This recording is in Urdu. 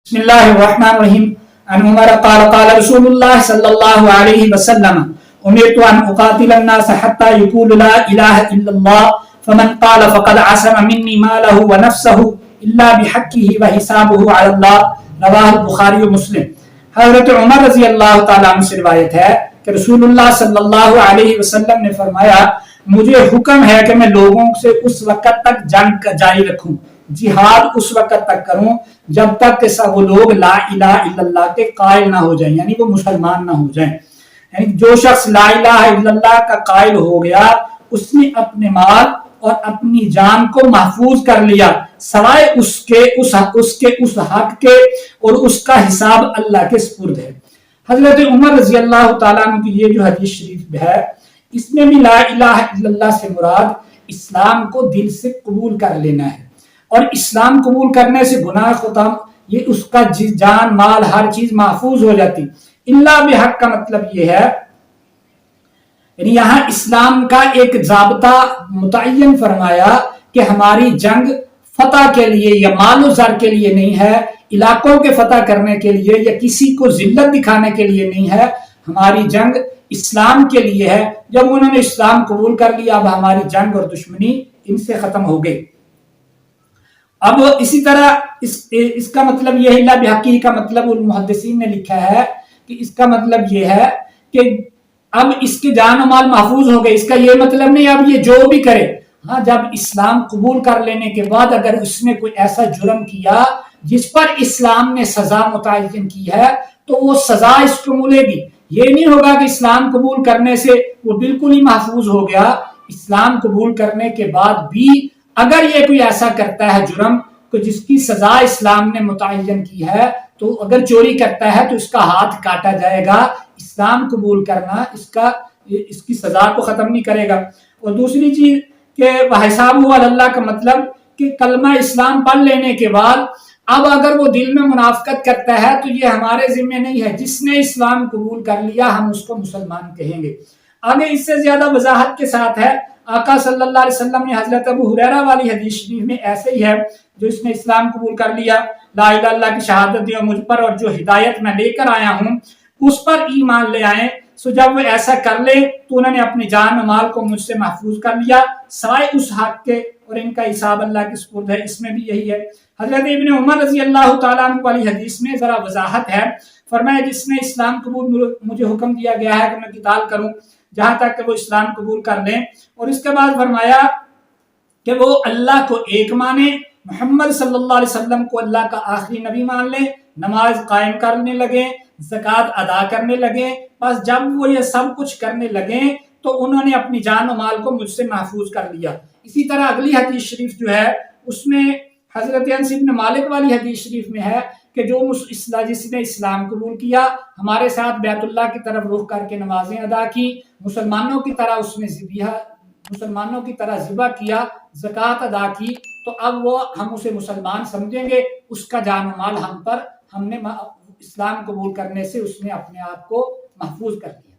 بسم الله الرحمن الرحيم عن عمر قال قال رسول الله صلى الله عليه وسلم أمرت أن أقاتل الناس حتى يقولوا لا إله إلا الله فمن قال فقد عصم مني ماله ونفسه إلا بحقه وحسابه على الله رواہ البخاری و مسلم۔ حضرت عمر رضی اللہ تعالیٰ عنہ سے روایت ہے کہ رسول اللہ صلی اللہ علیہ وسلم نے فرمایا مجھے حکم ہے کہ میں لوگوں سے اس وقت تک جنگ جاری رکھوں، جہاد اس وقت تک کروں جب تک کہ سب وہ لوگ لا الہ الا اللہ کے قائل نہ ہو جائیں، یعنی وہ مسلمان نہ ہو جائیں۔ یعنی جو شخص لا الہ الا اللہ کا قائل ہو گیا اس نے اپنے مال اور اپنی جان کو محفوظ کر لیا، سوائے اس حق کے، اور اس کا حساب اللہ کے سپرد ہے۔ حضرت عمر رضی اللہ تعالیٰ عنہ کی یہ جو حدیث شریف ہے اس میں بھی لا الہ الا اللہ سے مراد اسلام کو دل سے قبول کر لینا ہے، اور اسلام قبول کرنے سے گناہ ختم، یہ اس کا جان مال ہر چیز محفوظ ہو جاتی۔ اللہ بحق کا مطلب یہ ہے، یعنی یہاں اسلام کا ایک ضابطہ متعین فرمایا کہ ہماری جنگ فتح کے لیے یا مال و زر کے لیے نہیں ہے، علاقوں کے فتح کرنے کے لیے یا کسی کو ذلت دکھانے کے لیے نہیں ہے، ہماری جنگ اسلام کے لیے ہے۔ جب انہوں نے اسلام قبول کر لیا اب ہماری جنگ اور دشمنی ان سے ختم ہو گئی۔ اب اسی طرح اس کا مطلب یہ ہے، اللہ بحقی کا مطلب المحدثین نے لکھا ہے کہ اس کا مطلب یہ ہے کہ اب اس کے جان و مال محفوظ ہو گئے۔ اس کا یہ مطلب نہیں اب یہ جو بھی کرے، ہاں جب اسلام قبول کر لینے کے بعد اگر اس نے کوئی ایسا جرم کیا جس پر اسلام نے سزا متعین کی ہے تو وہ سزا اس کو ملے گی۔ یہ نہیں ہوگا کہ اسلام قبول کرنے سے وہ بالکل ہی محفوظ ہو گیا، اسلام قبول کرنے کے بعد بھی اگر یہ کوئی ایسا کرتا ہے جرم کہ جس کی سزا اسلام نے متعین کی ہے، تو اگر چوری کرتا ہے تو اس کا ہاتھ کاٹا جائے گا۔ اسلام قبول کرنا اس کی سزا کو ختم نہیں کرے گا۔ اور دوسری چیز کہ وحسابہ علی اللہ کا مطلب کہ کلمہ اسلام پڑھ لینے کے بعد اب اگر وہ دل میں منافقت کرتا ہے تو یہ ہمارے ذمہ نہیں ہے، جس نے اسلام قبول کر لیا ہم اس کو مسلمان کہیں گے۔ آگے اس سے زیادہ وضاحت کے ساتھ ہے، آقا صلی اللہ علیہ وسلم نے حضرت ابو ہریرہ والی حدیث شریف میں ایسے ہی ہے، جو اس نے اسلام قبول کر لیا، لا الہ الا اللہ کی شہادت دی اور مجھ پر اور جو ہدایت میں لے کر آیا ہوں اس پر ایمان لے آئیں، سو جب وہ ایسا کر لے تو انہوں نے اپنی جان و مال کو مجھ سے محفوظ کر لیا سوائے اس حق کے، اور ان کا حساب اللہ کے سپرد ہے۔ اس میں بھی یہی ہے۔ حضرت ابن عمر رضی اللہ تعالیٰ عنہ والی حدیث میں ذرا وضاحت ہے، فرمایا جس نے اسلام قبول، مجھے حکم دیا گیا ہے کہ میں قتال کروں جہاں تک کہ وہ اسلام قبول کر لیں، اور اس کے بعد فرمایا کہ وہ اللہ کو ایک مانے، محمد صلی اللہ علیہ وسلم کو اللہ کا آخری نبی مان لیں، نماز قائم کرنے لگے، زکوٰۃ ادا کرنے لگے۔ بس جب وہ یہ سب کچھ کرنے لگے تو انہوں نے اپنی جان و مال کو مجھ سے محفوظ کر لیا۔ اسی طرح اگلی حدیث شریف جو ہے اس میں حضرت انس بن مالک والی حدیث شریف میں ہے کہ جو جس نے اسلام قبول کیا، ہمارے ساتھ بیت اللہ کی طرف رخ کر کے نمازیں ادا کی، مسلمانوں کی طرح اس نے ذبح کیا، زکوٰۃ ادا کی، تو اب وہ ہم اسے مسلمان سمجھیں گے، اس کا جان و مال ہم نے اسلام قبول کرنے سے اس نے اپنے آپ کو محفوظ کر دیا۔